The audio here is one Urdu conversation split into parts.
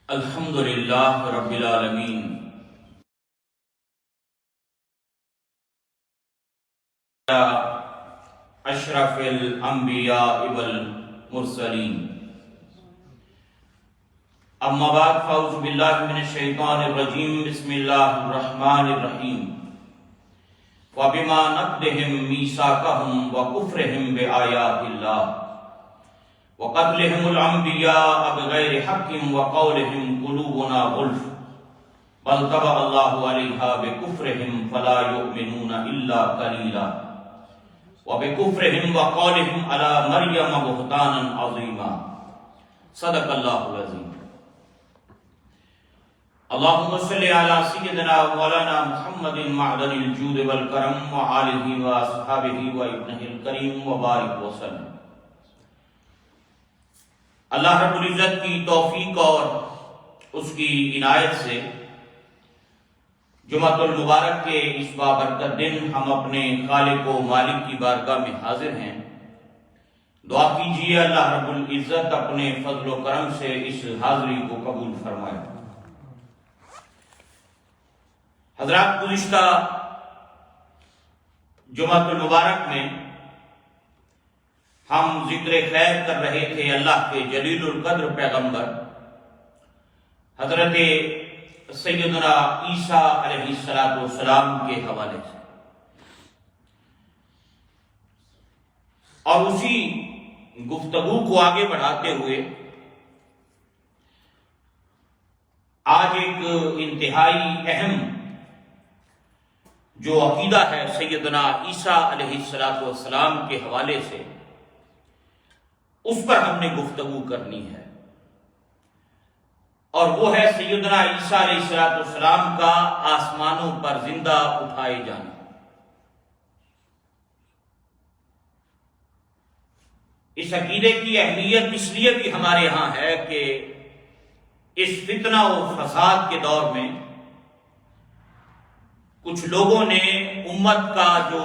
الحمدللہ رب العالمین اشرف الانبیاء والمرسلین اما بعد فاعوذ باللہ من الشیطان الرجیم بسم اللہ الرحمن الرحیم وبما نقضهم میثاقهم وکفرهم بآیات اللہ وقتلهم الانبیاء بغیر حق وقولهم قلوبنا غلف بل طبع اللہ علیہا بکفرهم فلا یؤمنون الا قلیلا وبکفرهم وقولهم علی مریم بہتانا عظیما صدق اللہ العظیم۔ اللہم صلی علی سیدنا مولانا محمد معدن الجود والکرم وآلہ واصحابہ وابنہ الکریم وبارک وسلم۔ اللہ رب العزت کی توفیق اور اس کی عنایت سے جمعۃ المبارک کے اس بابرکت دن ہم اپنے خالق و مالک کی بارگاہ میں حاضر ہیں۔ دعا کیجیے اللہ رب العزت اپنے فضل و کرم سے اس حاضری کو قبول فرمائے۔ حضرات، گزشتہ جمعۃ المبارک میں ہم ذکر خیر کر رہے تھے اللہ کے جلیل القدر پیغمبر حضرت سیدنا عیسیٰ علیہ السلام کے حوالے سے، اور اسی گفتگو کو آگے بڑھاتے ہوئے آج ایک انتہائی اہم جو عقیدہ ہے سیدنا عیسیٰ علیہ السلام کے حوالے سے، اس پر ہم نے گفتگو کرنی ہے، اور وہ ہے سیدنا عیسیٰ علیہ السلام کا آسمانوں پر زندہ اٹھائے جانا۔ اس عقیدے کی اہمیت اس لیے بھی ہمارے ہاں ہے کہ اس فتنہ و فساد کے دور میں کچھ لوگوں نے امت کا جو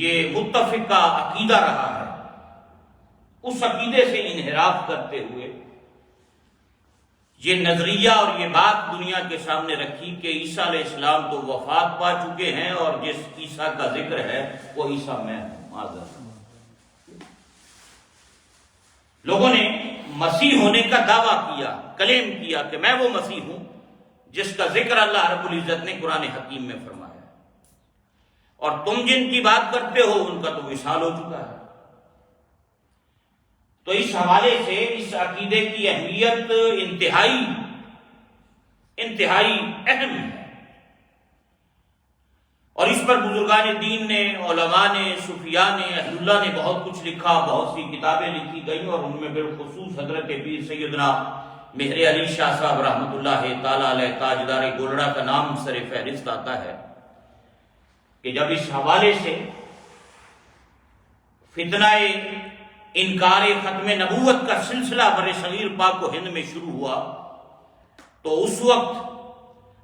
یہ متفقہ عقیدہ رہا ہے، اس عقیدے سے انحراف کرتے ہوئے یہ نظریہ اور یہ بات دنیا کے سامنے رکھی کہ عیسیٰ علیہ السلام تو وفات پا چکے ہیں اور جس عیسیٰ کا ذکر ہے وہ عیسیٰ میں ہوں۔ معذرت، لوگوں نے مسیح ہونے کا دعویٰ کیا، کلیم کیا کہ میں وہ مسیح ہوں جس کا ذکر اللہ رب العزت نے قرآن حکیم میں فرمایا، اور تم جن کی بات کرتے ہو ان کا تو وصال ہو چکا ہے۔ تو اس حوالے سے اس عقیدے کی اہمیت انتہائی اہم ہے، اور اس پر بزرگان دین نے، علماء نے، صوفیاء نے، اہل اللہ نے بہت کچھ لکھا، بہت سی کتابیں لکھی گئیں، اور ان میں بالخصوص حضرت پیر سیدنا مہر علی شاہ صاحب رحمۃ اللہ تعالی علیہ تاجدار گولڑا کا نام سر فہرست آتا ہے کہ جب اس حوالے سے فتنہ انکار ختم نبوت کا سلسلہ بر صغیر پاک و ہند میں شروع ہوا، تو اس وقت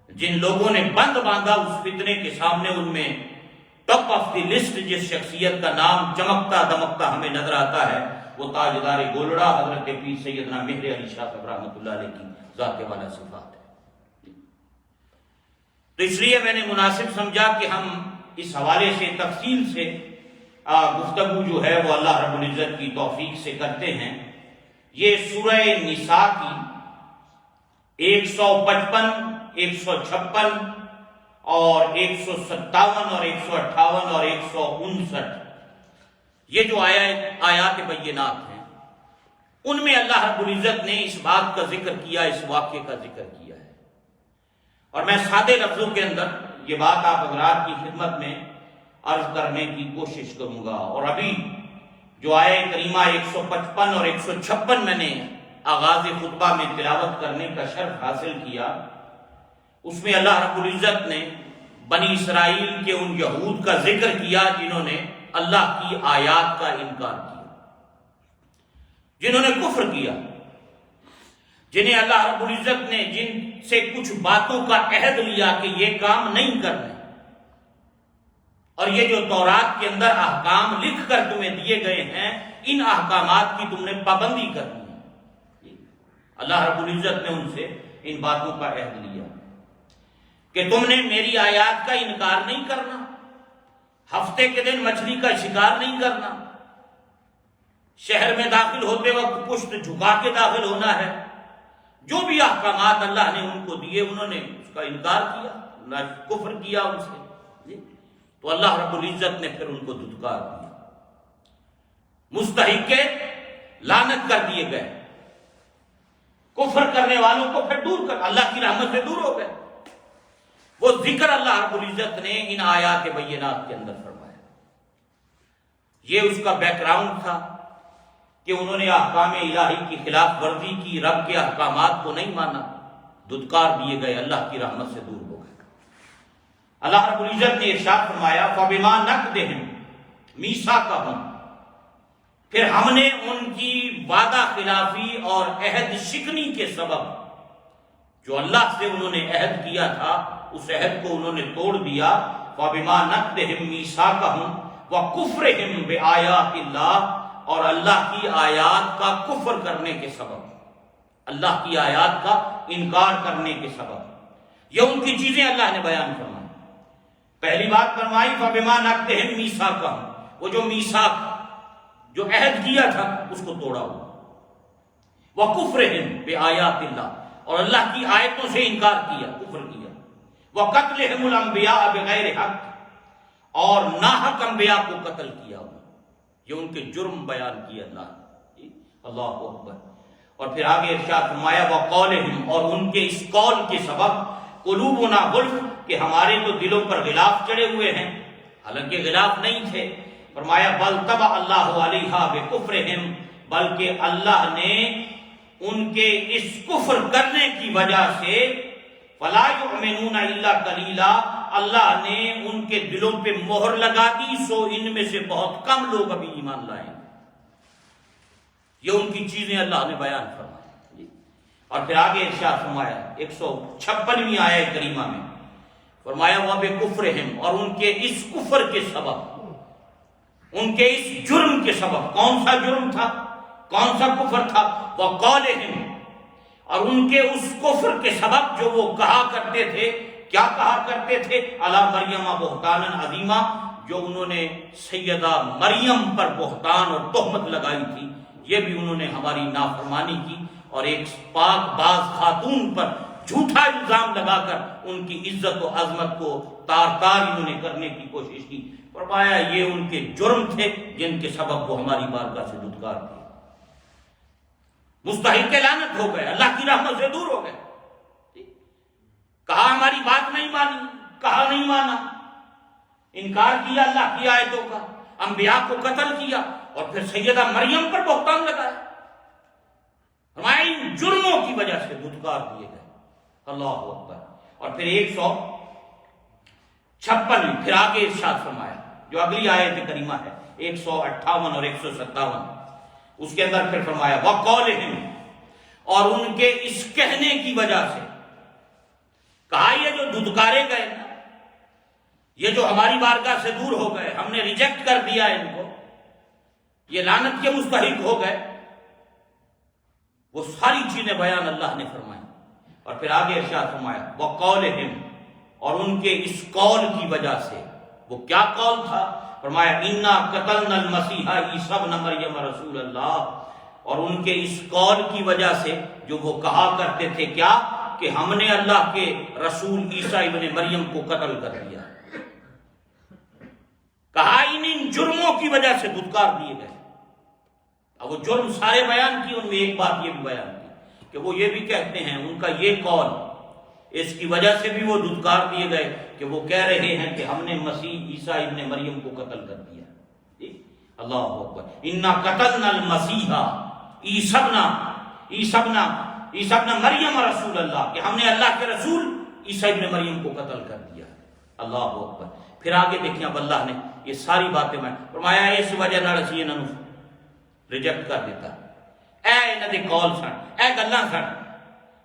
جن لوگوں نے بند باندھا اس فتنے کے سامنے، ان میں ٹاپ آف دی لسٹ جس شخصیت کا نام چمکتا دمکتا ہمیں نظر آتا ہے وہ تاجدار گولڑا حضرت پیر سیدنا مہر علی شاہ صاحب رحمۃ اللہ علیہ کی ذات والا صفات ہے۔ تو اس لیے میں نے مناسب سمجھا کہ ہم اس حوالے سے تفصیل سے گفتگو جو ہے وہ اللہ رب العزت کی توفیق سے کرتے ہیں۔ یہ سورہ نساء کی 155، 156 اور 157 اور 158 اور 159 یہ جو آیات بینات ہیں، ان میں اللہ رب العزت نے اس بات کا ذکر کیا، اس واقعے کا ذکر کیا ہے، اور میں سادے لفظوں کے اندر یہ بات آپ حضرات کی خدمت میں عرض کرنے کی کوشش کروں گا۔ اور ابھی جو آیت کریمہ 155 اور 156 میں نے آغاز خطبہ میں تلاوت کرنے کا شرف حاصل کیا، اس میں اللہ رب العزت نے بنی اسرائیل کے ان یہود کا ذکر کیا جنہوں نے اللہ کی آیات کا انکار کیا، جنہوں نے کفر کیا، جنہیں اللہ رب العزت نے جن سے کچھ باتوں کا عہد لیا کہ یہ کام نہیں کرنے، اور یہ جو تورات کے اندر احکام لکھ کر تمہیں دیے گئے ہیں، ان احکامات کی تم نے پابندی کرنی ہے۔ اللہ رب العزت نے ان سے ان باتوں کا عہد لیا کہ تم نے میری آیات کا انکار نہیں کرنا، ہفتے کے دن مچھلی کا شکار نہیں کرنا، شہر میں داخل ہوتے وقت پشت جھکا کے داخل ہونا ہے، جو بھی احکامات اللہ نے ان کو دیے انہوں نے اس کا انکار کیا، کفر کیا ان سے، تو اللہ رب العزت نے پھر ان کو دھتکار دیا، مستحق لعنت کر دیے گئے، کفر کرنے والوں کو پھر دور کر اللہ کی رحمت سے دور ہو گئے۔ وہ ذکر اللہ رب العزت نے ان آیات بینات کے اندر فرمایا، یہ اس کا بیک گراؤنڈ تھا کہ انہوں نے احکام الہی کی خلاف ورزی کی، رب کے احکامات کو نہیں مانا، دھتکار دیے گئے، اللہ کی رحمت سے دور ہو گئے۔ اللہ رب العزت نے ارشاد فرمایا فَبِمَا نَقْضِهِمْ مِيثَاقَهُمْ، پھر ہم نے ان کی وعدہ خلافی اور عہد شکنی کے سبب، جو اللہ سے انہوں نے عہد کیا تھا اس عہد کو انہوں نے توڑ دیا، فَبِمَا نَقْضِهِمْ مِيثَاقَهُمْ وَكُفْرِهِمْ بِآيَاتِ اللَّهِ، اور اللہ کی آیات کا کفر کرنے کے سبب، اللہ کی آیات کا انکار کرنے کے سبب، یہ ان کی چیزیں اللہ نے بیان فرمائی۔ پہلی بات فرمائی فَبِمَا نَقْضِهِمْ مِيثَاقَهُمْ، وہ جو میثاق جو عہد کیا تھا اس کو توڑا ہوا، وَكُفْرِهِمْ بِآيَاتِ اللَّهِ، اور اللہ کی آیتوں سے انکار کیا، کفر کیا، وَقَتْلِهِمُ الْأَنْبِيَاءَ بِغَيْرِ حَقٍّ، اور ناحق انبیاء کو قتل کیا، یہ ان کے جرم بیان کیے اللہ نے، اللہ اکبر۔ اور پھر آگے ارشاد فرمایا وَقَوْلِهِمْ، اور ان کے اس قول کے سبب، قُلُوبُنَا غُلْفٌ، کہ ہمارے تو دلوں پر غلاف چڑھے ہوئے ہیں، حالانکہ غلاف نہیں تھے، فرمایا بل طبع اللہ علیہا بکفرہم، بلکہ اللہ نے ان کے اس کفر کرنے کی وجہ سے فلا یؤمنون الا قلیلا، اللہ نے ان کے دلوں پہ مہر لگا دی، سو ان میں سے بہت کم لوگ ابھی ایمان لائیں۔ یہ ان کی چیزیں اللہ نے بیان فرمائی۔ اور پھر آگے ارشاد فرمایا 156ویں آیت کریمہ میں فرمایا وَبِكُفْرِهِمْ، اور ان کے اس کفر کے سبب، ان کے اس جرم کے سبب، کون سا جرم تھا، کون سا کفر تھا، وَقَالِهِمْ، اور ان کے اس کفر کے سبب جو وہ کہا کرتے تھے، کیا کہا کرتے تھے، علی مریم بہتانا عظیما، جو انہوں نے سیدہ مریم پر بہتان اور تہمت لگائی تھی، یہ بھی انہوں نے ہماری نافرمانی کی، اور ایک پاک باز خاتون پر جھوٹا الزام لگا کر ان کی عزت و عظمت کو تار تار انہوں نے کرنے کی کوشش کی۔ فرمایا یہ ان کے جرم تھے جن کے سبب وہ ہماری بارگاہ سے دھتکار تھے، مستحق لعنت ہو گئے، اللہ کی رحمت سے دور ہو گئے۔ کہا ہماری بات نہیں مانی، کہا نہیں مانا، انکار کیا اللہ کی آیتوں کا، انبیاء کو قتل کیا، اور پھر سیدہ مریم پر بہتان لگایا۔ ہمارے ان جرموں کی وجہ سے دھتکار دیے گئے، اللہ اکبر۔ اور پھر 156 پھر آگے ارشاد فرمایا، جو اگلی آیت کریمہ ہے 158 اور 157، اس کے اندر پھر فرمایا وَقَوْلِهِمْ، اور ان کے اس کہنے کی وجہ سے، کہا یہ جو دھتکارے گئے نا، یہ جو ہماری بارگاہ سے دور ہو گئے، ہم نے ریجیکٹ کر دیا ان کو، یہ لعنت کے مستحق ہو گئے، وہ ساری چیزیں بیان اللہ نے فرمائی۔ اور پھر آگے ارشاد فرمایا وَقَوْلِهِمْ، اور ان کے اس قول کی وجہ سے، وہ کیا قول تھا، فرمایا اِنَّا قَتَلْنَا الْمَسِيحَ عِیسَیٰ ابْنَ مَرْیَمَ رَسُولَ اللَّهِ، اور ان کے اس قول کی وجہ سے جو وہ کہا کرتے تھے کیا، کہ ہم نے اللہ کے رسول عیسیٰ ابن مریم کو قتل کر دیا۔ کہا ان جرموں کی وجہ سے دھتکار دیے گئے۔ اب وہ جرم سارے بیان کی، ان میں ایک بات یہ بھی بیان کی کہ وہ یہ بھی کہتے ہیں، ان کا یہ قول، اس کی وجہ سے بھی وہ دھتکار دیے گئے کہ وہ کہہ رہے ہیں کہ ہم نے مسیح عیسیٰ ابن مریم کو قتل کر دیا۔ اللہ اکبر، اِنَّا قَتَلْنَا الْمَسِيحَ عیسیٰ ابن مریم رسول اللہ، کہ ہم نے اللہ کے رسول عیسیٰ ابن مریم کو قتل کر دیا۔ اللہ اکبر۔ پھر آگے دیکھیں اب اللہ نے یہ ساری باتیں میں فرمایا اس وجہ نال اسی انہاں نوں ریجیکٹ کر دیتا، اے انہاں دے کال سن، اے گلاں سن،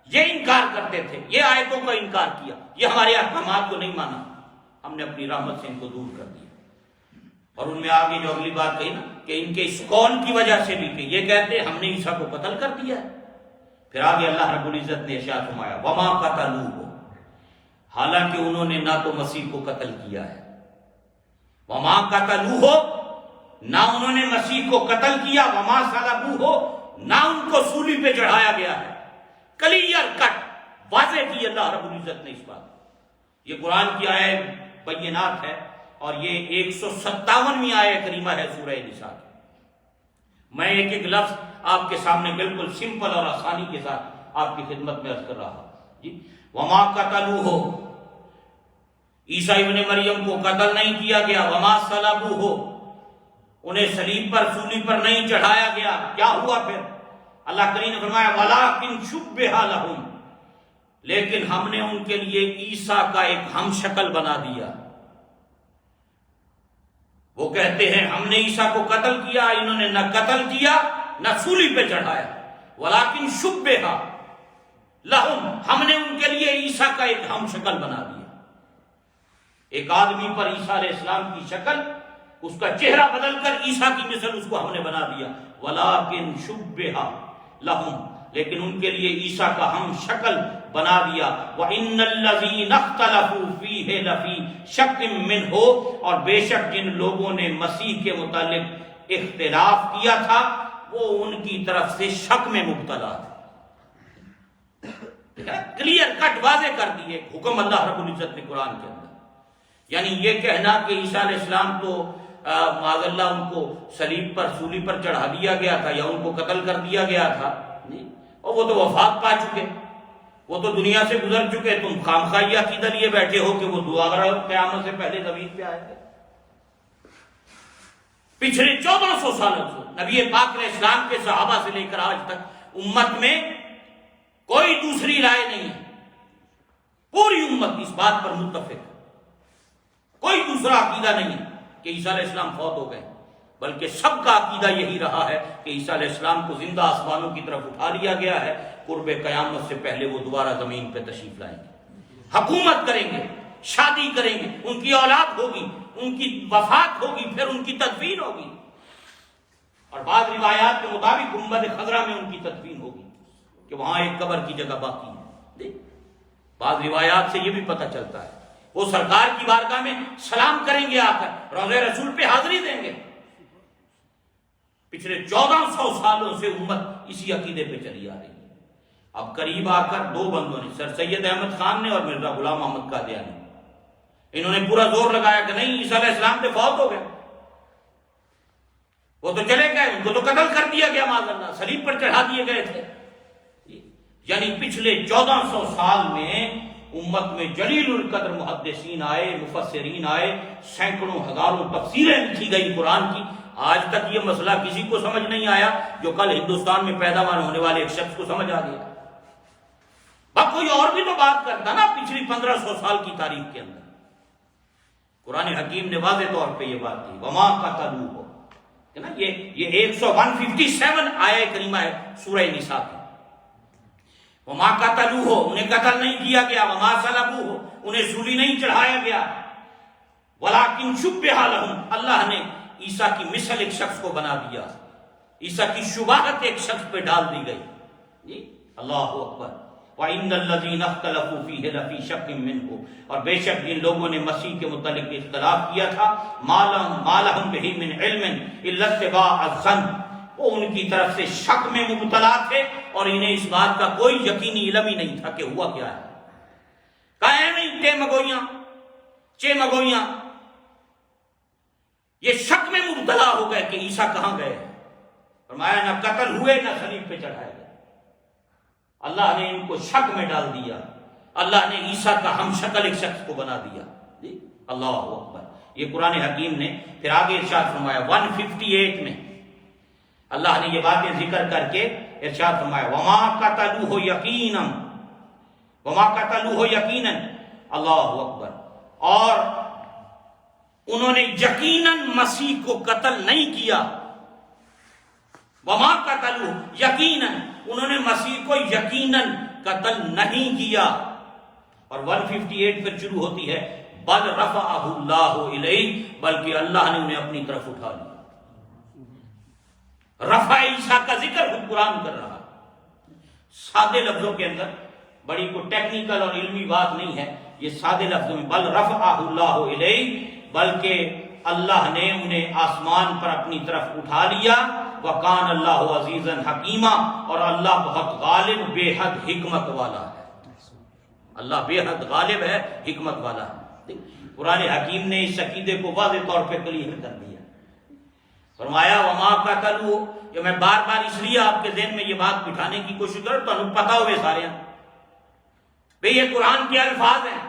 یہ انکار کرتے تھے، یہ آیتوں کا انکار کیا، یہ ہمارے احکامات کو نہیں مانا، ہم نے اپنی رحمت سے ان کو دور کر دیا۔ اور ان میں آگے جو اگلی بات کہی نا کہ ان کے اس قول کی وجہ سے بھی کہ یہ کہتے ہم نے عیسیٰ کو قتل کر دیا ہے، پھر آگے اللہ رب العزت نے ارشاد فرمایا وما قتلوہ، حالانکہ انہوں نے نہ تو مسیح کو قتل کیا ہے، وما قتلوہ، نہ انہوں نے مسیح کو قتل کیا، وما صلبوہ، نہ ان کو سولی پہ چڑھایا گیا ہے۔ کلیئر کٹ واضح کی اللہ رب العزت نے اس بات۔ یہ قرآن کی آیت بینات ہے اور یہ 157ویں آیت کریمہ ہے سورہ نساء کی۔ میں ایک ایک لفظ آپ کے سامنے بالکل سمپل اور آسانی کے ساتھ آپ کی خدمت میں عرض کر رہا ہوں جی۔ وما قتلوہ، عیسیٰ ابن مریم کو قتل نہیں کیا گیا، وما صلبوہ، انہیں صلیب پر سولی پر نہیں چڑھایا گیا۔ کیا ہوا پھر؟ اللہ کریم نے فرمایا وَلَٰكِن شُبِّهَ لَهُمْ، لیکن ہم نے ان کے لیے عیسیٰ کا ایک ہم شکل بنا دیا۔ وہ کہتے ہیں ہم نے عیسیٰ کو قتل کیا، انہوں نے نہ قتل کیا نہ سولی پہ چڑھایا۔ وَلَٰكِن شُبِّهَ لَهُمْ، ہم نے ان کے لیے عیسیٰ کا ایک ہم شکل بنا دیا۔ ایک آدمی پر عیسیٰ علیہ السلام کی شکل، اس کا چہرہ بدل کر عیسیٰ کی مثل اس کو ہم نے بنا دیا۔ وَلَٰكِن شُبِّهَ لَهُمْ، لیکن ان کے لیے عیسیٰ کا ہم شکل بنا دیا۔ وَإِنَّ الَّذِينَ اخْتَلَفُوا فِيهِ لَفِي شَكٍّ مِّنْهُ، اور بے شک جن لوگوں نے مسیح کے متعلق اختلاف کیا تھا وہ ان کی طرف سے شک میں مبتلا تھے۔ کلیئر کٹ واضح کر دیے حکم اللہ رب العزت نے قرآن کے اندر۔ یعنی یہ کہنا کہ عیسیٰ علیہ السلام تو معاذ اللہ ان کو صلیب پر سولی پر چڑھا دیا گیا تھا یا ان کو قتل کر دیا گیا تھا، اور وہ تو وفات پا چکے، وہ تو دنیا سے گزر چکے، تم خامخواہ عقیدہ لیے بیٹھے ہو کہ وہ دوبارہ قیامت سے پہلے زمین پہ آئے تھے۔ پچھلے 1400 سالوں سے نبی پاک علیہ السلام کے صحابہ سے لے کر آج تک امت میں کوئی دوسری رائے نہیں ہے، پوری امت اس بات پر متفق ہے، کوئی دوسرا عقیدہ نہیں ہے کہ عیسیٰ علیہ السلام فوت ہو گئے، بلکہ سب کا عقیدہ یہی رہا ہے کہ عیسیٰ علیہ السلام کو زندہ آسمانوں کی طرف اٹھا لیا گیا ہے، قرب قیامت سے پہلے وہ دوبارہ زمین پہ تشریف لائیں گے، حکومت کریں گے، شادی کریں گے، ان کی اولاد ہوگی، ان کی وفات ہوگی، پھر ان کی تدفین ہوگی، اور بعض روایات کے مطابق گنبد خضرا میں ان کی تدفین ہوگی کہ وہاں ایک قبر کی جگہ باقی ہے۔ بعض روایات سے یہ بھی پتہ چلتا ہے وہ سرکار کی بارگاہ میں سلام کریں گے، آ کر روضہ رسول پہ حاضری دیں گے۔ پچھلے 1400 سالوں سے امت اسی عقیدے پہ چلی آ رہی ہے۔ اب قریب آ کر دو بندوں نے، سر سید احمد خان نے اور مرزا غلام احمد قادیانی، انہوں نے پورا زور لگایا کہ نہیں عیسیٰ علیہ السلام پہ فوت ہو گئے، وہ تو چلے گئے، ان کو تو قتل کر دیا گیا، معاذ اللہ صلیب پر چڑھا دیے گئے تھے۔ یعنی پچھلے 1400 سال میں امت میں جلیل القدر محدثین آئے، مفسرین آئے، سینکڑوں ہزاروں تفسیریں لکھی گئی قرآن کی، آج تک یہ مسئلہ کسی کو سمجھ نہیں آیا جو کل ہندوستان میں پیداوار ہونے والے ایک شخص کو سمجھ آ گیا۔ اب کوئی اور بھی تو بات کرتا نا پچھلی 1500 سال کی تاریخ کے اندر۔ قرآن حکیم نے واضح طور پہ یہ بات کی وما قتلوہ، ہے نا، یہ 157 آیہ کریمہ ہے سورہ نساء کی۔ وما قتلوہ، انہیں قتل نہیں کیا گیا، وما صلبوہ، انہیں سولی نہیں چڑھایا گیا، ولیکن شبہ لہم، اللہ نے عیسیٰ کی مثل ایک شخص کو بنا دیا، عیسیٰ کی شباہت ایک شخص پہ ڈال دی گئی۔ جی اللہ اکبر۔ وَإِنَّ الَّذِينَ اخْتَلَفُوا فِيهِ لَفِي شَكٍّ مِّنْهُ، اور بے شک جن لوگوں نے مسیح کے متعلق اختلاف کیا تھا، مَا لَهُمْ بِهِ مِنْ عِلْمٍ إِلَّا اتِّبَاعَ الظَّنِّ، وہ ان کی طرف سے شک میں مبتلا تھے اور انہیں اس بات کا کوئی یقینی علم ہی نہیں تھا کہ ہوا کیا ہے۔ کہا نہیں ٹے مگوئیاں چے مگوئیاں، یہ شک میں مبتلا ہو گئے کہ عیسیٰ کہاں گئے۔ فرمایا نہ قتل ہوئے نہ صلیب پہ چڑھائے گئے، اللہ نے ان کو شک میں ڈال دیا، اللہ نے عیسیٰ کا ہم شکل ایک شخص کو بنا دیا۔ جی اللہ اکبر۔ یہ قرآن حکیم نے پھر آگے ارشاد فرمایا 158 میں اللہ نے یہ باتیں ذکر کر کے ارشاد فرمایا وما قتلوہ یقینا، وما قتلوہ یقینا، اللہ اکبر، اور انہوں نے یقیناً مسیح کو قتل نہیں کیا، وما قتلوہ یقیناً، انہوں نے مسیح کو یقیناً قتل نہیں کیا۔ اور 158 پھر شروع ہوتی ہے بل رفعہ اللہ الیہ، بلکہ اللہ نے انہیں اپنی طرف اٹھا لیا۔ رفع عیسیٰ کا ذکر خود قرآن کر رہا۔ سادے لفظوں کے اندر، بڑی کوئی ٹیکنیکل اور علمی بات نہیں ہے، یہ سادے لفظوں میں، بل رفعہ اللہ الیہ، بلکہ اللہ نے انہیں آسمان پر اپنی طرف اٹھا لیا، وکان اللہ عزیزا حکیما، اور اللہ بہت غالب بے حد حکمت والا ہے، اللہ بے حد غالب ہے، حکمت والا ہے۔ قرآن حکیم نے اس عقیدے کو واضح طور پہ کلیئر کر دیا، فرمایا وما قتلوا، کہ میں بار بار اس لیے آپ کے ذہن میں یہ بات بٹھانے کی کوشش کروں تو انہوں پتا ہوئے سارے بھئی یہ قرآن کے الفاظ ہیں،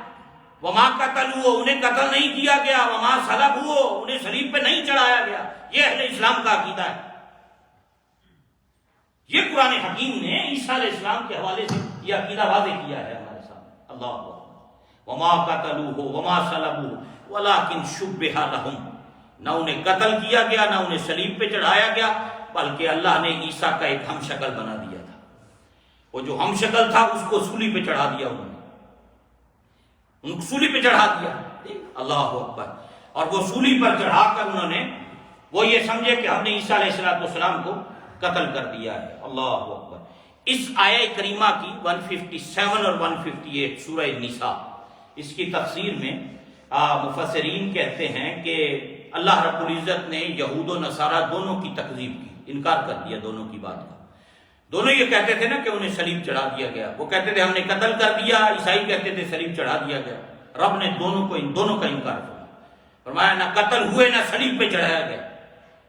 وما قتلوا، انہیں قتل نہیں کیا گیا، وما صلبوا، انہیں صلیب پہ نہیں چڑھایا گیا، یہ اہل اسلام کا عقیدہ ہے۔ یہ قرآن حکیم نے عیسیٰ علیہ السلام کے حوالے سے یہ عقیدہ واضح کیا ہے ہمارے سامنے، اللہ اکبر۔ وما قتلوہ وما صلبوہ ولکن شبہ لہم، نہ انہیں قتل کیا گیا، نہ انہیں صلیب پہ چڑھایا گیا، بلکہ اللہ نے عیسیٰ کا ایک ہم شکل بنا دیا تھا، وہ جو ہم شکل تھا اس کو سولی پہ چڑھا دیا، انہوں نے ان کو سولی پہ چڑھا دیا، اللہ اکبر۔ اور وہ سولی پر چڑھا کر انہوں نے وہ یہ سمجھے کہ ہم نے عیسیٰ علیہ السلام کو قتل کر دیا ہے، اللہ اکبر۔ اس آیہ کریمہ کی 157 اور 158 سورہ نساء، اس کی تفسیر میں مفسرین کہتے ہیں کہ اللہ رب العزت نے یہود و نصارہ دونوں کی تکذیب کی، انکار کر دیا دونوں کی بات کا۔ دونوں یہ کہتے تھے نا کہ انہیں صلیب چڑھا دیا گیا، وہ کہتے تھے ہم نے قتل کر دیا، عیسائی کہتے تھے صلیب چڑھا دیا گیا۔ رب نے ان دونوں کا انکار کیا، فرمایا نہ قتل ہوئے نہ صلیب پہ چڑھایا گیا،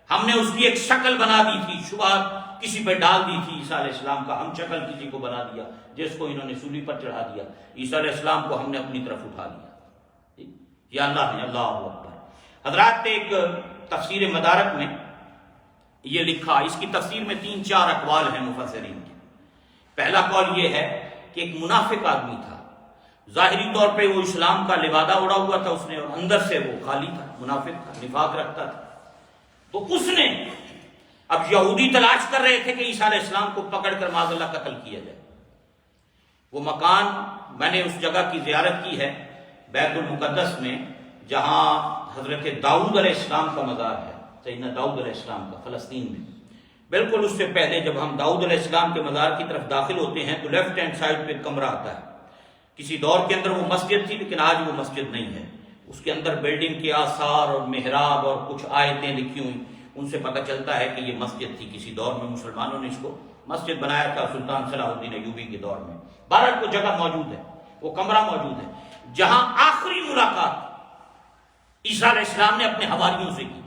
ہم نے اس کی ایک شکل بنا دی تھی، شبہات کسی پہ ڈال دی تھی، عیسیٰ علیہ السلام کا ہم شکل کسی کو بنا دیا جس کو انہوں نے سولی پر چڑھا دیا، عیسیٰ علیہ السلام کو ہم نے اپنی طرف اٹھا لیا۔ یا اللہ نے، اللہ اکبر۔ حضرات نے ایک تفسیر مدارک میں یہ لکھا، اس کی تفسیر میں 3-4 اقوال ہیں مفسرین کے۔ پہلا قول یہ ہے کہ ایک منافق آدمی تھا، ظاہری طور پہ وہ اسلام کا لبادہ اڑا ہوا تھا اس نے، اور اندر سے وہ خالی تھا، منافق تھا، نفاق رکھتا تھا۔ تو اس نے، اب یہودی تلاش کر رہے تھے کہ عیسیٰ علیہ السلام کو پکڑ کر معاذ اللہ قتل کیا جائے۔ وہ مکان میں نے اس جگہ کی زیارت کی ہے بیت المقدس میں، جہاں حضرت داؤد علیہ السلام کا مزار ہے، سیدنا داؤد علیہ السلام کا، فلسطین میں۔ بالکل اس سے پہلے جب ہم داؤد علیہ السلام کے مزار کی طرف داخل ہوتے ہیں تو لیفٹ ہینڈ سائڈ پہ ایک کمرہ آتا ہے۔ کسی دور کے اندر وہ مسجد تھی، لیکن آج وہ مسجد نہیں ہے۔ اس کے اندر بلڈنگ کے آثار اور محراب اور کچھ آیتیں لکھی ہوئی، ان سے پتہ چلتا ہے کہ یہ مسجد تھی۔ کسی دور میں مسلمانوں نے اس کو مسجد بنایا تھا، سلطان صلاح الدین ایوبی کے دور میں۔ بہرحال وہ جگہ موجود ہے، وہ کمرہ موجود ہے، جہاں آخری ملاقات عیسیٰ علیہ السلام نے اپنے حواریوں سے کی،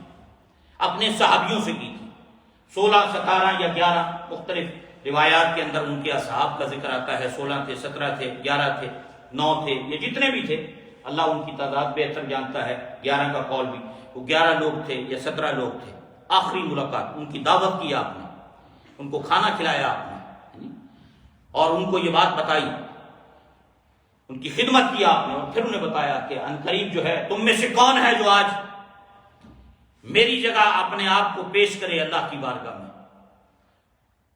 اپنے صحابیوں سے کی تھی۔ 16، 17 یا 11 مختلف روایات کے اندر ان کے اصحاب کا ذکر آتا ہے، 16 تھے، 17 تھے، 11 تھے، 9 تھے، یہ جتنے بھی تھے، اللہ ان کی تعداد بہتر جانتا ہے، 11 کا قول بھی، وہ 11 لوگ تھے یا 17 لوگ تھے۔ آخری ملاقات، ان کی دعوت کی آپ نے، ان کو کھانا کھلایا آپ نے، اور ان کو یہ بات بتائی، ان کی خدمت کی آپ نے، اور پھر انہیں بتایا کہ عنقریب جو ہے تم میں سے کون ہے جو آج میری جگہ اپنے آپ کو پیش کرے اللہ کی بارگاہ میں،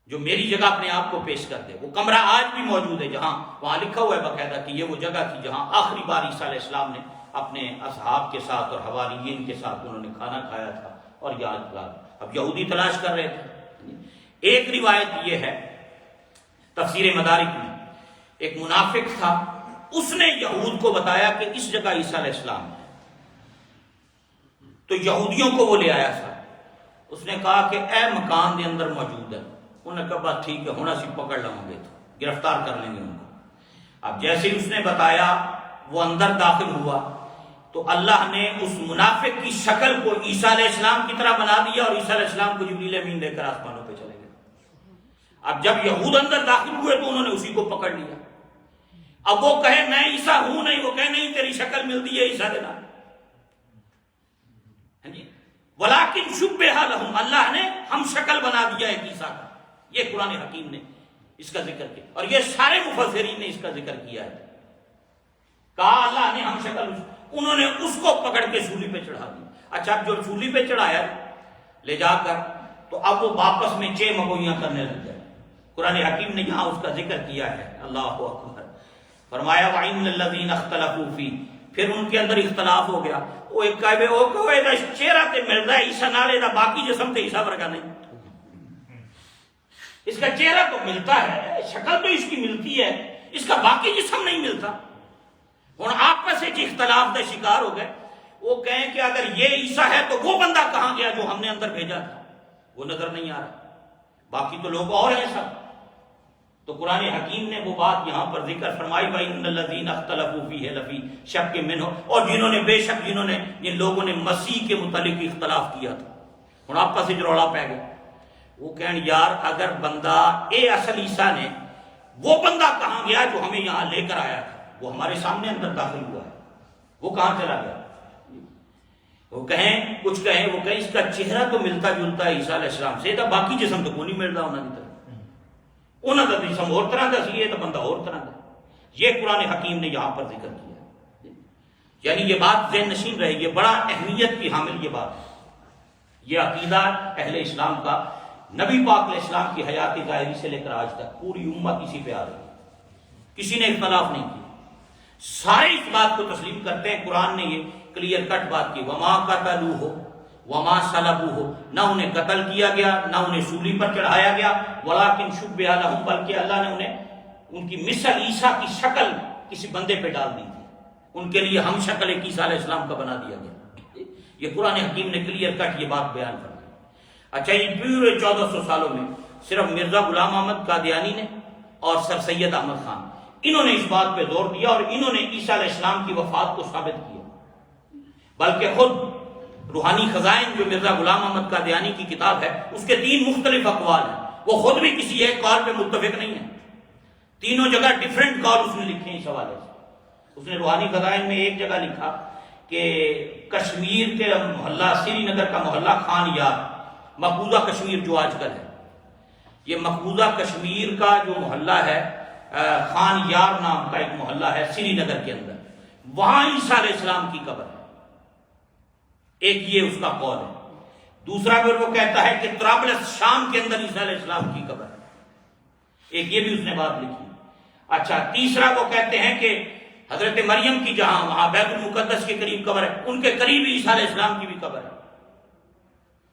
جو میری جگہ اپنے آپ کو پیش کر دے۔ وہ کمرہ آج بھی موجود ہے، جہاں وہاں لکھا ہوا ہے باقاعدہ کہ یہ وہ جگہ تھی جہاں آخری بار عیسیٰ علیہ السلام نے اپنے اصحاب کے ساتھ اور حواریین کے ساتھ انہوں نے کھانا کھایا تھا اور یاد کیا۔ اب یہودی تلاش کر رہے تھے۔ ایک روایت یہ ہے تفسیر مدارک میں، ایک منافق تھا، اس نے یہود کو بتایا کہ اس جگہ عیسیٰ علیہ السلام ہے، تو یہودیوں کو وہ لے آیا تھا۔ اس نے کہا کہ اے مکان دے اندر موجود ہے، انہوں نے کہا بات ٹھیک ہے، ہونا سی پکڑ لوں گے تو گرفتار کر لیں گے ان کو۔ اب جیسے ہی اس نے بتایا وہ اندر داخل ہوا تو اللہ نے اس منافق کی شکل کو عیسیٰ علیہ السلام کی طرح بنا دیا، اور عیسیٰ علیہ السلام کو جبریل امین لے کر آسمانوں پہ چلے گئے۔ اب جب یہود اندر داخل ہوئے تو انہوں نے اسی کو پکڑ لیا۔ اب وہ کہے میں عیسیٰ ہوں نہیں، وہ کہے نہیں تیری شکل ملتی ہے عیسیٰ کے نام، ولیکن شبہ لہم، اللہ نے ہم شکل بنا دیا ہے عیسیٰ کا۔ یہ قرآن حکیم نے اس کا ذکر کیا، اور یہ سارے مفسرین نے اس کا ذکر کیا ہے، کہا اللہ نے ہم شکل، انہوں نے اس کو پکڑ کے سولی پہ چڑھا دیا۔ اچھا اب جو سولی پہ چڑھایا لے جا کر، تو اب وہ واپس میں چھ مگوئیاں کرنے لگ گئے۔ قرآن حکیم نے یہاں اس کا ذکر کیا ہے، اللہ اکبر۔ فرمایا وَإِنَّ الَّذِينَ اخْتَلَفُوا فِيهِ، پھر ان کے اندر اختلاف ہو گیا۔ وہ ایک کہے وہ کوئی دا چہرہ تے ملدا ہے عیسیٰ نالے دا، باقی جسم تے عیسیٰ ورگا نہیں۔ اس کا چہرہ تو ملتا ہے، شکل تو اس کی ملتی ہے، اس کا باقی جسم نہیں ملتا۔ ہوں آپس سے اختلاف کا شکار ہو گئے، وہ کہیں کہ اگر یہ عیسیٰ ہے تو وہ بندہ کہاں گیا جو ہم نے اندر بھیجا تھا؟ وہ نظر نہیں آ رہا، باقی تو لوگ اور ہیں سب۔ تو قرآن حکیم نے وہ بات یہاں پر ذکر فرمائی، وَإِنَّ الَّذِينَ اخْتَلَفُوا فِيهِ لَفِي شَكٍّ مِّنْهُ، اور جنہوں نے بے شک جن لوگوں نے مسیح کے متعلق اختلاف کیا تھا، ہوں آپس سے روڑا پہ گیا۔ وہ کہیں یار اگر بندہ اصل عیسیٰ نے، وہ بندہ کہاں گیا جو ہمیں یہاں لے کر آیا تھا؟ وہ ہمارے سامنے اندر داخل ہوا ہے، وہ کہاں چلا گیا؟ وہ کہیں کچھ کہیں، وہ کہیں اس کا چہرہ تو ملتا جلتا ہے عیسیٰ علیہ السلام سے، تو باقی جسم تو کوئی نہیں مل رہا انہوں کی طرح، انہوں کا جسم اور طرح کا سی، تو بندہ اور طرح کا۔ یہ قرآن حکیم نے یہاں پر ذکر کیا، یعنی یہ بات ذہن نشین رہے، یہ بڑا اہمیت کی حامل یہ بات ہے۔ یہ عقیدہ اہل اسلام کا نبی پاک علیہ السلام کی حیات ظاہری سے لے کر آج تک پوری امت اسی پہ آ رہی ہے، کسی نے اختلاف نہیں کیا، سارے اس بات کو تسلیم کرتے ہیں۔ قرآن نے یہ کلیئر کٹ بات کی، وما قتلوہ وما صلبوہ، نہ انہیں قتل کیا گیا نہ انہیں سولی پر چڑھایا گیا، ولکن شبہ لہم، بلکہ اللہ نے انہیں ان کی مثل عیسیٰ کی شکل کسی بندے پہ ڈال دی تھی، ان کے لیے ہم شکل ایک عیسیٰ علیہ السلام کا بنا دیا گیا۔ یہ قرآن حکیم نے کلیئر کٹ یہ بات بیان کر دی۔ اچھا، یہ پورے 1400 سالوں میں صرف مرزا غلام احمد قادیانی نے اور سر سید احمد خان، انہوں نے اس بات پہ زور دیا اور انہوں نے عیسیٰ علیہ السلام کی وفات کو ثابت کیا۔ بلکہ خود روحانی خزائن جو مرزا غلام احمد قادیانی کی کتاب ہے، اس کے 3 مختلف اقوال ہیں، وہ خود بھی کسی ایک قول پہ متفق نہیں ہے، تینوں جگہ ڈیفرنٹ قول اس نے لکھے ہیں اس حوالے سے۔ اس نے روحانی خزائن میں ایک جگہ لکھا کہ کشمیر کے محلہ سری نگر کا محلہ خان یار، مقبوضہ کشمیر جو آج کل ہے، یہ مقبوضہ کشمیر کا جو محلہ ہے خان یار نام کا ایک محلہ ہے سری نگر کے اندر، وہاں عیسیٰ علیہ السلام کی قبر ہے۔ ایک یہ اس کا قول ہے۔ دوسرا پھر وہ کہتا ہے کہ طرابلس شام کے اندر عیسیٰ علیہ السلام کی قبر ہے، ایک یہ بھی اس نے بات لکھی۔ اچھا، تیسرا وہ کہتے ہیں کہ حضرت مریم کی جہاں وہاں بیت المقدس کے قریب قبر ہے، ان کے قریب عیسیٰ علیہ السلام کی بھی قبر ہے۔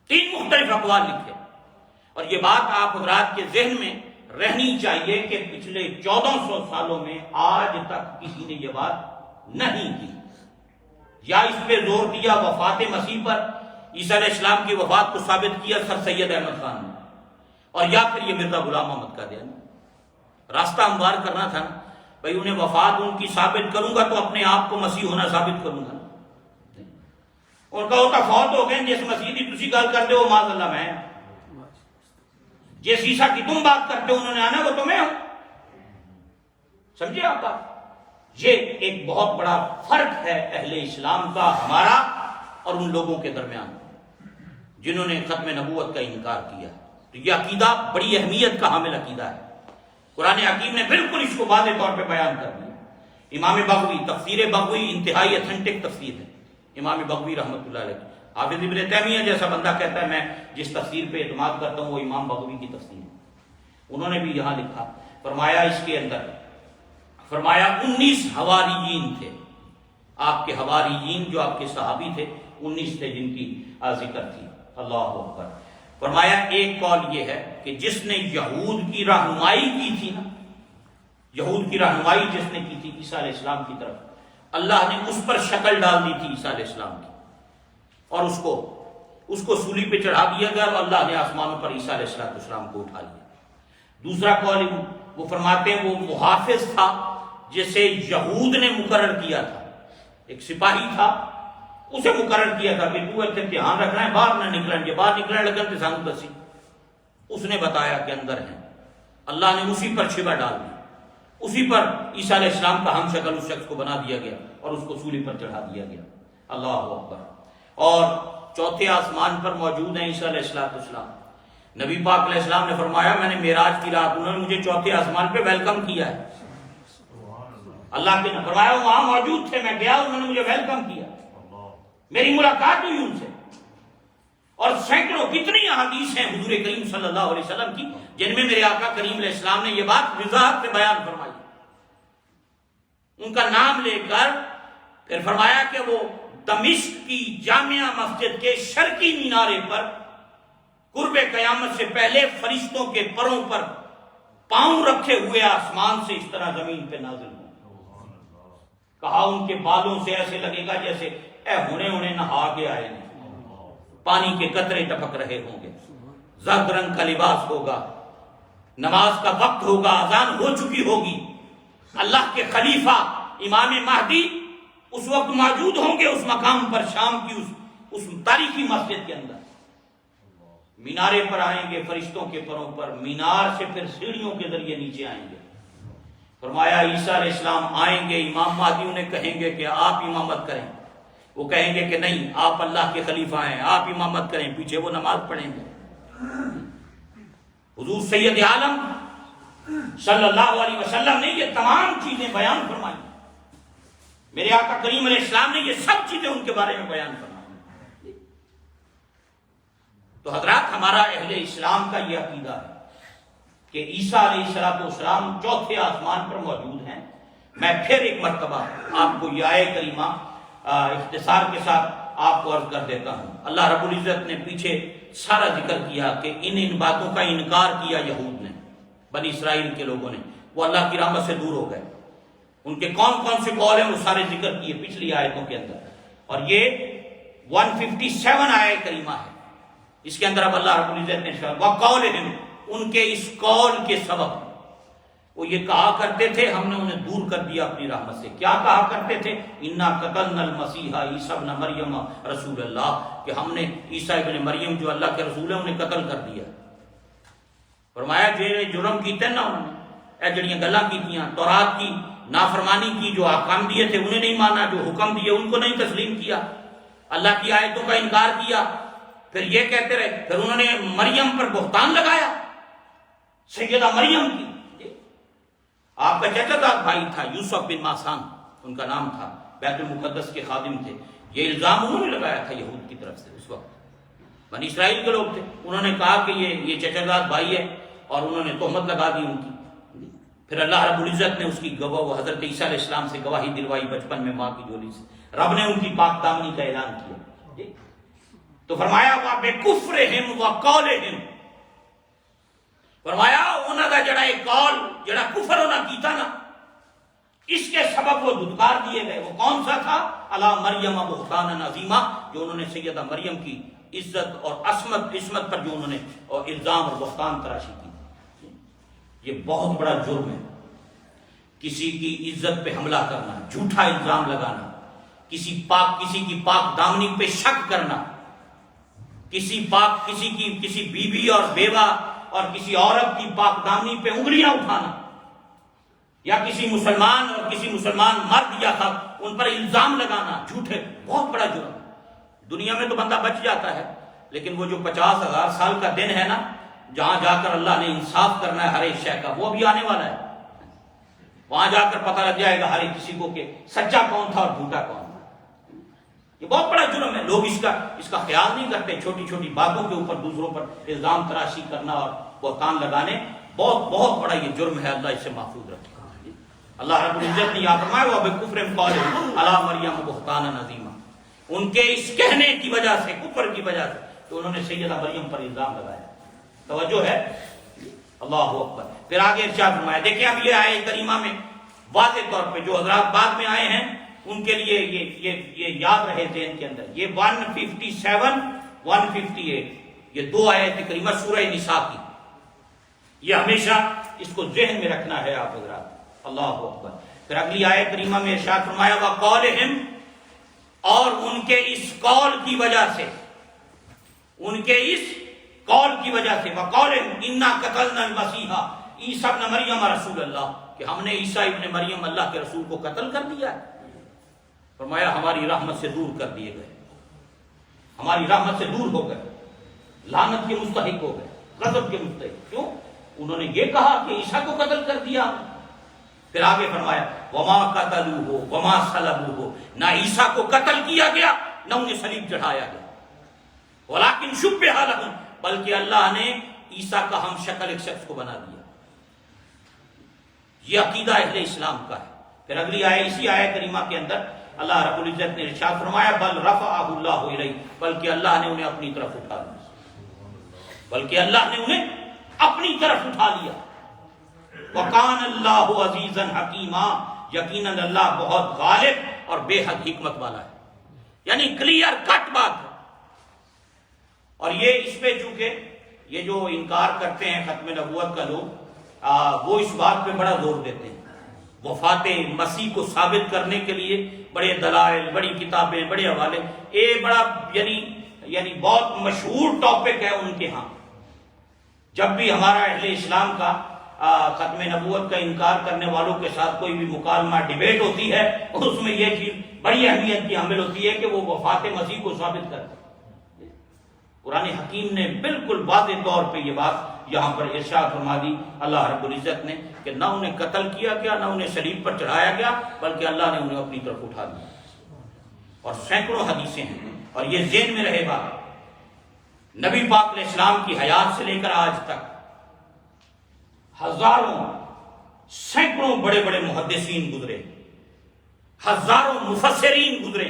3 مختلف اقوال لکھے، اور یہ بات آپ حضرات کے ذہن میں رہنی چاہیے کہ پچھلے 1400 سالوں میں آج تک کسی نے یہ بات نہیں کی، یا اس پہ زور دیا وفات مسیح پر، عیسیٰ علیہ السلام کی وفات کو ثابت کیا سر سید احمد خان نے، اور یا پھر یہ مرزا غلام احمد قادیانی۔ راستہ ہموار کرنا تھا نا بھائی، انہیں وفات ان کی ثابت کروں گا تو اپنے آپ کو مسیح ہونا ثابت کروں گا، ان کا ہوتا فوت ہو گئے جس مسیح کی تسی گل کرتے ہو معاذ اللہ میں، جس عیسیٰ کی تم بات کرتے ہو انہوں نے آنا وہ تو میں ہوں، سمجھے آپ بات؟ یہ ایک بہت بڑا فرق ہے اہل اسلام کا، ہمارا اور ان لوگوں کے درمیان جنہوں نے ختم نبوت کا انکار کیا۔ تو یہ عقیدہ بڑی اہمیت کا حامل عقیدہ ہے، قرآن حکیم نے بالکل اس کو واضح طور پہ بیان کر دیا۔ امام بغوی، تفسیر بغوی انتہائی اتھینٹک تفسیر ہے امام بغوی رحمۃ اللہ علیہ۔ حافظ ابن تیمیہ جیسا بندہ کہتا ہے میں جس تفسیر پہ اعتماد کرتا ہوں وہ امام بغوی کی تفسیر ہے، انہوں نے بھی یہاں لکھا، فرمایا اس کے اندر فرمایا 19 حواریین تھے، آپ کے حواریین جو آپ کے صحابی تھے 19 تھے جن کی ذکر تھی، اللہ اکبر۔ فرمایا ایک قول یہ ہے کہ جس نے یہود کی رہنمائی کی تھی نا، یہود کی رہنمائی جس نے کی تھی عیسیٰ علیہ السلام کی طرف، اللہ نے اس پر شکل ڈال دی تھی عیسیٰ علیہ السلام کی، اور اس کو سولی پہ چڑھا دیا گیا اور اللہ نے آسمانوں پر عیسیٰ علیہ السلام کو اٹھا لیا۔ دوسرا قول وہ فرماتے ہیں وہ محافظ تھا جسے یہود نے مقرر کیا تھا، ایک سپاہی تھا اسے مقرر کیا تھا کہ تو ایسے دھیان رکھنا ہے باہر نہ نکلیں گے، باہر نکلنے لگن تو سانو دسی، اس نے بتایا کہ اندر ہیں، اللہ نے اسی پر شبہ ڈال دی، اسی پر عیسیٰ علیہ السلام کا ہم شکل اس شخص کو بنا دیا گیا اور اس کو سولی پر چڑھا دیا گیا، اللہ اکبر۔ اور چوتھے آسمان پر موجود ہیں عیسیٰ علیہ السلام، نبی پاک علیہ السلام نے فرمایا میں نے معراج کی رات انہوں نے مجھے چوتھے آسمان پہ ویلکم کیا ہے، اللہ کے نے فرمایا وہاں موجود تھے، میں گیا انہوں نے مجھے ویلکم کیا، میری ملاقات ہوئی ان سے، اور سینکڑوں کتنی احادیث ہیں حضور کریم صلی اللہ علیہ وسلم کی جن میں میرے آقا کریم علیہ السلام نے یہ بات وضاحت سے بیان فرمائی، ان کا نام لے کر پھر فرمایا کہ وہ دمشق کی جامعہ مسجد کے شرقی مینارے پر قرب قیامت سے پہلے فرشتوں کے پروں پر پاؤں رکھے ہوئے آسمان سے اس طرح زمین پہ نازل ہوں۔ کہا ان کے بالوں سے ایسے لگے گا جیسے ہونے نہا کے آئے ہیں، پانی کے قطرے ٹپک رہے ہوں گے، زرد رنگ کا لباس ہوگا، نماز کا وقت ہوگا، اذان ہو چکی ہوگی، اللہ کے خلیفہ امام مہدی اس وقت موجود ہوں گے اس مقام پر، شام کی اس تاریخی مسجد کے اندر، مینارے پر آئیں گے فرشتوں کے پروں پر، مینار سے پھر سیڑھیوں کے ذریعے نیچے آئیں گے۔ فرمایا عیسیٰ علیہ السلام آئیں گے، امام مہدی انہیں کہیں گے کہ آپ امامت کریں، وہ کہیں گے کہ نہیں آپ اللہ کے خلیفہ ہیں، آپ امامت کریں، پیچھے وہ نماز پڑھیں گے۔ حضور سید عالم صلی اللہ علیہ وسلم نے یہ تمام چیزیں بیان فرمائی، میرے آقا کریم علیہ السلام نے یہ سب چیزیں ان کے بارے میں بیان فرمائی۔ تو حضرات ہمارا اہل اسلام کا یہ عقیدہ ہے کہ عیسیٰ علیہ السلام چوتھے آسمان پر موجود ہیں۔ میں پھر ایک مرتبہ آپ کو یہ آیت کریمہ اختصار کے ساتھ آپ کو عرض کر دیتا ہوں۔ اللہ رب العزت نے پیچھے سارا ذکر کیا کہ ان باتوں کا انکار کیا یہود نے، بنی اسرائیل کے لوگوں نے، وہ اللہ کی رحمت سے دور ہو گئے۔ ان کے کون کون سے قول ہیں وہ سارے ذکر کیے پچھلی آیتوں کے اندر، اور یہ 157 آیت کریمہ ہے۔ اس کے اندر اب اللہ رب العزت نے وَقَوْلِهِمْ، ان کے اس قول کے سبب وہ یہ کہا کرتے تھے ہم نے انہیں دور کر دیا اپنی رحمت سے۔ کیا کہا کرتے تھے؟ اِنَّا قَتَلْنَا الْمَسِيحَ عِيسَى ابْنَ مَرْيَمَ رسول اللہ، کہ ہم نے عیسیٰ ابن مریم جو اللہ کے رسول ہیں انہیں قتل کر دیا۔ فرمایا جو جرم کیتے نا انہوں نے، جڑیاں گلاں کیتیاں، تورات کی نافرمانی کی، جو احکام دیے تھے انہیں نہیں مانا، جو حکم دیے ان کو نہیں تسلیم کیا، اللہ کی آیتوں کا انکار کیا، پھر یہ کہتے رہے، پھر انہوں نے مریم پر بہتان لگایا، سیدہ مریم کی۔ آپ کا چچا داد بھائی تھا یوسف بن ماسان ان کا نام تھا، بیت المقدس کے خادم تھے، یہ الزام انہوں نے لگایا تھا یہود کی طرف سے۔ اس وقت بنی اسرائیل کے لوگ تھے، انہوں نے کہا کہ یہ چچا داد بھائی ہے، اور انہوں نے تہمت لگا دی ان کی۔ پھر اللہ رب العزت نے اس کی گواہ، وہ حضرت عیسیٰ علیہ السلام سے گواہی دلوائی بچپن میں ماں کی جولی سے، رب نے ان کی پاک دامنی کا اعلان کیا۔ تو فرمایا وَبِكُفْرِهِمْ وَقَوْلِهِمْ، فرمایا انہوں کا جڑا ایک قول، جڑا کفر انہوں کیتا نا، اس کے سبب وہ دھتکار دیے گئے۔ وہ کون سا تھا؟ علی مریم بہتانا عظیمہ، جو انہوں نے سیدہ مریم کی عزت اور عصمت پر جو انہوں نے الزام اور بہتان تراشی کی۔ یہ بہت بڑا جرم ہے، کسی کی عزت پہ حملہ کرنا، جھوٹا الزام لگانا، کسی کی پاک دامنی پہ شک کرنا، کسی بیوی اور بیوہ اور کسی عورت کی پاک دامنی پہ انگلیاں اٹھانا، یا کسی مسلمان اور کسی مسلمان مرد یا خاتون ان پر الزام لگانا جھوٹے، بہت بڑا جرم ہے۔ دنیا میں تو بندہ بچ جاتا ہے، لیکن وہ جو 50,000 سال کا دن ہے نا، جہاں جا کر اللہ نے انصاف کرنا ہے ہر ایک شے کا، وہ ابھی آنے والا ہے۔ وہاں جا کر پتہ لگ جائے گا ہر ایک کسی کو کہ سچا کون تھا اور جھوٹا کون تھا۔ یہ بہت بڑا جرم ہے، لوگ اس کا خیال نہیں کرتے۔ چھوٹی چھوٹی باتوں کے اوپر دوسروں پر الزام تراشی کرنا اور بہتان لگانے بہت بڑا یہ جرم ہے، اللہ اس سے محفوظ رکھے۔ اللہ رب العزت نے یہ فرمایا وَبِكُفْرِهِمْ قَوْلِهِمْ عَلَىٰ مَرْيَمَ بُهْتَانًا عَظِيمًا، ان کے اس کہنے کی وجہ سے، کفر کی وجہ سے، تو انہوں نے سیدہ مریم پر الزام لگایا۔ توجہ ہے، اللہ اکبر۔ پھر آگے ارشاد فرمایا، دیکھیں اب یہ آیت کریمہ میں واضح طور پہ جو حضرات بعد میں آئے ہیں ان کے لیے یہ یاد رہے ذہن کے اندر، یہ 157 158 یہ دو آیت کریمہ سورہ نساء کی، یہ ہمیشہ اس کو ذہن میں رکھنا ہے آپ حضرات۔ اللہ اکبر۔ پھر اگلی آیت کریمہ میں ارشاد فرمایا وَقَوْلِهِمْ، اور ان کے اس قول کی وجہ سے، ان کے اس قول کی وجہ سے، وَقَوْلِهِمْ إِنَّا قَتَلْنَا الْمَسِيحَ عِيسَى ابْنَ مَرْيَمَ رسول اللہ، کہ ہم نے عیسیٰ ابن مریم اللہ کے رسول کو قتل کر دیا ہے۔ فرمایا ہماری رحمت سے دور کر دیے گئے، ہماری رحمت سے دور ہو گئے، لعنت کے مستحق ہو گئے، غضب کے مستحق۔ کیوں؟ انہوں نے یہ کہا کہ عیسیٰ کو قتل کر دیا۔ پھر آگے فرمایا وما قتلوه وما صلبوه، نہ عیسیٰ کو قتل کیا گیا نہ انہیں صلیب چڑھایا گیا، ولکن شبہ لهم، بلکہ اللہ نے عیسیٰ کا ہم شکل ایک شخص کو بنا دیا۔ یہ عقیدہ اہل اسلام کا ہے۔ پھر اگلی آیت، اسی آیت کریمہ کے اندر اللہ رب العزت نے ارشاد فرمایا بل رفعہ اللہ الیہ، بلکہ اللہ نے انہیں اپنی طرف اٹھا لیا۔ بلکہ اللہ نے انہیں اپنی طرف اٹھا لیا. وَقَانَ اللَّهُ عَزِيزًا حَكِيمًا، یقیناً اللہ بہت غالب اور بے حد حکمت والا ہے. یعنی کلیئر کٹ بات ہے. اور یہ اس پہ چونکہ یہ جو انکار کرتے ہیں ختم نبوت کا لوگ، وہ اس بات پہ بڑا زور دیتے ہیں. وفات مسیح کو ثابت کرنے کے لیے بڑے دلائل، بڑی کتابیں، بڑے حوالے. یہ بڑا یعنی بہت مشہور ٹاپک ہے ان کے ہاں. جب بھی ہمارا اہل اسلام کا ختم نبوت کا انکار کرنے والوں کے ساتھ کوئی بھی مکالمہ، ڈیبیٹ ہوتی ہے، اس میں یہ چیز بڑی اہمیت کی حامل ہوتی ہے کہ وہ وفات مسیح کو ثابت کرتے. قرآن حکیم نے بالکل واضح طور پہ یہ بات یہاں پر ارشاد فرما دی اللہ رب العزت نے کہ نہ انہیں قتل کیا گیا، نہ انہیں صلیب پر چڑھایا گیا، بلکہ اللہ نے انہیں اپنی طرف اٹھا دیا. اور سینکڑوں حدیثیں ہیں. اور یہ ذہن میں رہے بات، نبی پاک علیہ السلام کی حیات سے لے کر آج تک ہزاروں، سینکڑوں بڑے بڑے محدثین گزرے، ہزاروں مفسرین گزرے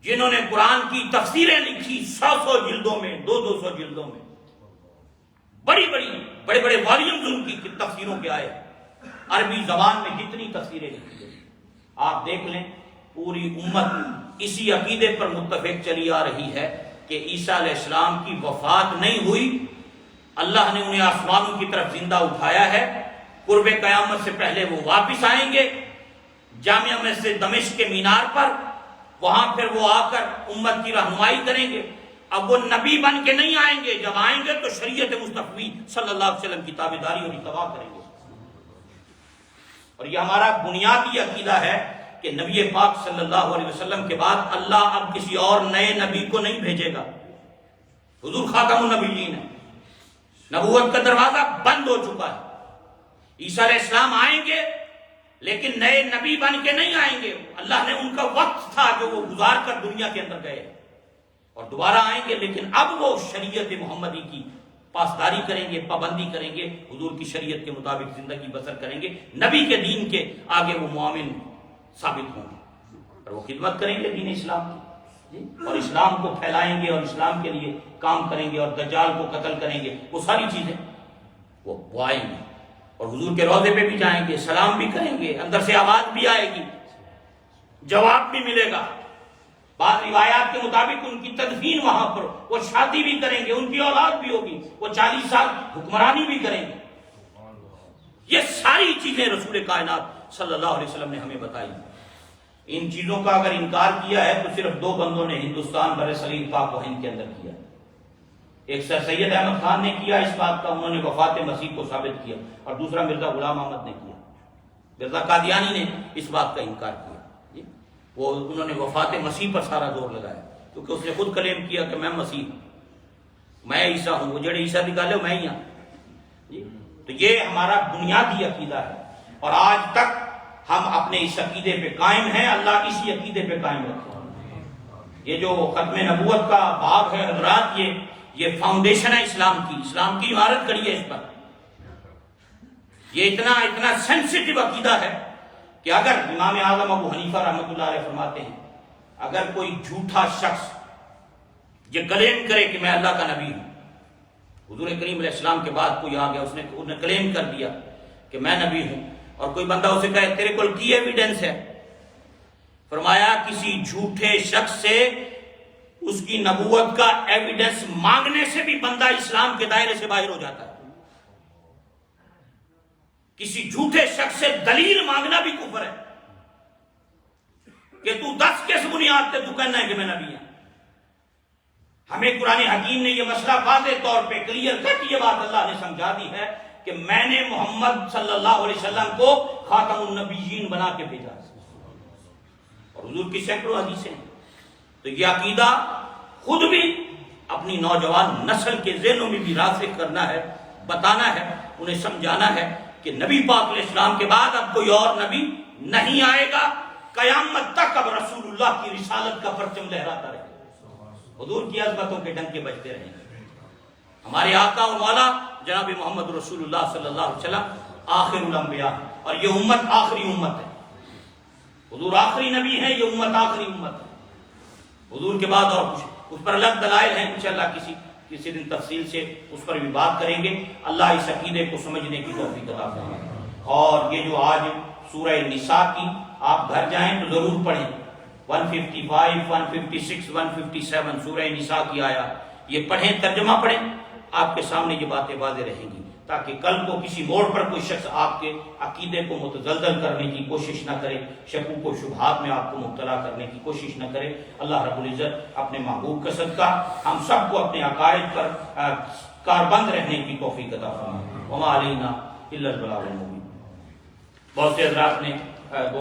جنہوں نے قرآن کی تفسیریں لکھی 100 جلدوں میں، 200 جلدوں میں. بڑے بڑے والیومز ان کی تفسیروں کے آئے. عربی زبان میں جتنی تفسیریں لکھی گئی آپ دیکھ لیں. پوری امت اسی عقیدے پر متفق چلی آ رہی ہے کہ عیسیٰ علیہ السلام کی وفات نہیں ہوئی، اللہ نے انہیں آسمانوں کی طرف زندہ اٹھایا ہے. قرب قیامت سے پہلے وہ واپس آئیں گے جامعہ مسجد دمشق کے مینار پر. وہاں پھر وہ آ کر امت کی رہنمائی کریں گے. اب وہ نبی بن کے نہیں آئیں گے، جب آئیں گے تو شریعت مصطفی صلی اللہ علیہ وسلم کی تابعداری اور اتباع کریں گے. اور یہ ہمارا بنیادی عقیدہ ہے کہ نبی پاک صلی اللہ علیہ وسلم کے بعد اللہ اب کسی اور نئے نبی کو نہیں بھیجے گا. حضور خاتم النبیین ہے، نبوت کا دروازہ بند ہو چکا ہے. عیسیٰ علیہ السلام آئیں گے لیکن نئے نبی بن کے نہیں آئیں گے. اللہ نے ان کا وقت تھا جو وہ گزار کر دنیا کے اندر گئے، اور دوبارہ آئیں گے لیکن اب وہ شریعت محمدی کی پاسداری کریں گے، پابندی کریں گے، حضور کی شریعت کے مطابق زندگی بسر کریں گے. نبی کے دین کے آگے وہ معاون ثابت ہوں گے اور وہ خدمت کریں گے دین اسلام کی، اور اسلام کو پھیلائیں گے اور اسلام کے لیے کام کریں گے اور دجال کو قتل کریں گے. وہ ساری چیزیں وہ آئیں گے اور حضور کے روضے پہ بھی جائیں گے، سلام بھی کریں گے، اندر سے آواز بھی آئے گی، جواب بھی ملے گا. بعض روایات کے مطابق ان کی تدفین وہاں پر، وہ شادی بھی کریں گے، ان کی اولاد بھی ہوگی، وہ 40 سال حکمرانی بھی کریں گے. یہ ساری چیزیں رسول کائنات صلی اللہ علیہ وسلم نے ہمیں بتائی. ان چیزوں کا اگر انکار کیا ہے تو صرف 2 بندوں نے ہندوستان بر صغیر پاک و ہند کے اندر کیا. ایک سر سید احمد خان نے کیا اس بات کا، انہوں نے وفات مسیح کو ثابت کیا، اور دوسرا مرزا غلام احمد نے کیا. مرزا قادیانی نے اس بات کا انکار کیا. وہ انہوں نے وفات مسیح پر سارا زور لگایا کیونکہ اس نے خود کلیم کیا کہ میں مسیح ہوں، میں عیسیٰ ہوں، وہ جڑے عیسیٰ نکالے میں ہی ہوں. تو یہ ہمارا بنیادی عقیدہ ہے اور آج تک ہم اپنے اس عقیدے پہ قائم ہیں. اللہ اسی عقیدے پہ قائم رکھے. یہ جو ختم نبوت کا باب ہے حضرات، یہ فاؤنڈیشن ہے اسلام کی عمارت کری ہے اس پر. یہ اتنا سینسیٹیو عقیدہ ہے کہ اگر امام اعظم ابو حنیفہ رحمۃ اللہ علیہ فرماتے ہیں اگر کوئی جھوٹا شخص یہ کلیم کرے کہ میں اللہ کا نبی ہوں، حضور کریم علیہ السلام کے بعد کوئی آ گیا اس نے کلیم کر دیا کہ میں نبی ہوں، اور کوئی بندہ اسے کہے تیرے کول کی ایویڈنس ہے، فرمایا کسی جھوٹے شخص سے اس کی نبوت کا ایویڈنس مانگنے سے بھی بندہ اسلام کے دائرے سے باہر ہو جاتا ہے. کسی جھوٹے شخص سے دلیل مانگنا بھی کفر ہے کہ تو 10 کس بنیاد پہ تو کہنا ہے کہ میں نبی ہوں. ہمیں قرآن حکیم نے یہ مسئلہ واضح طور پہ کلیئر کٹ یہ بات اللہ نے سمجھا دی ہے کہ میں نے محمد صلی اللہ علیہ وسلم کو خاتم النبیین بنا کے بھیجا، اور حضور کی سینکڑوں حدیثیں ہیں. تو یہ عقیدہ خود بھی اپنی نوجوان نسل کے ذہنوں میں بھی راسخ کرنا ہے، بتانا ہے، انہیں سمجھانا ہے کہ نبی پاک علیہ السلام کے بعد اب کوئی اور نبی نہیں آئے گا. قیامت تک اب رسول اللہ کی رسالت کا پرچم لہراتا رہے، حضور کی عظمتوں کے ڈنکے بجتے رہیں. ہمارے آقا و مولا جناب محمد رسول اللہ صلی اللہ علیہ وسلم آخر الانبیاء، اور یہ امت آخری امت ہے. حضور آخری نبی ہے، یہ امت آخری امت ہے. حضور کے بعد اور کچھ اس پر الگ دلائل ہیں، انشاءاللہ کسی کسی دن تفصیل سے اس پر بھی بات کریں گے. اللہ اس عقیدے کو سمجھنے کی توفیق عطا فرمائے. اور یہ جو آج سورہ نساء کی آپ گھر جائیں تو ضرور پڑھیں. 155 156 157 سورہ نساء کی آیات یہ پڑھیں, ترجمہ پڑھیں, آپ کے سامنے یہ باتیں واضح رہیں گی, تاکہ کل کو کسی موڑ پر کوئی شخص آپ کے عقیدے کو متزلزل کرنے کی کوشش نہ کرے, شکوک و شبہات میں آپ کو مبتلا کرنے کی کوشش نہ کرے. اللہ رب العزت اپنے محبوب کا صدقہ ہم سب کو اپنے عقائد پر کاربند رہنے کی توفیق عطا فرمائے. وما علینا الا البلاغ المبین. بہت سے حضرات نے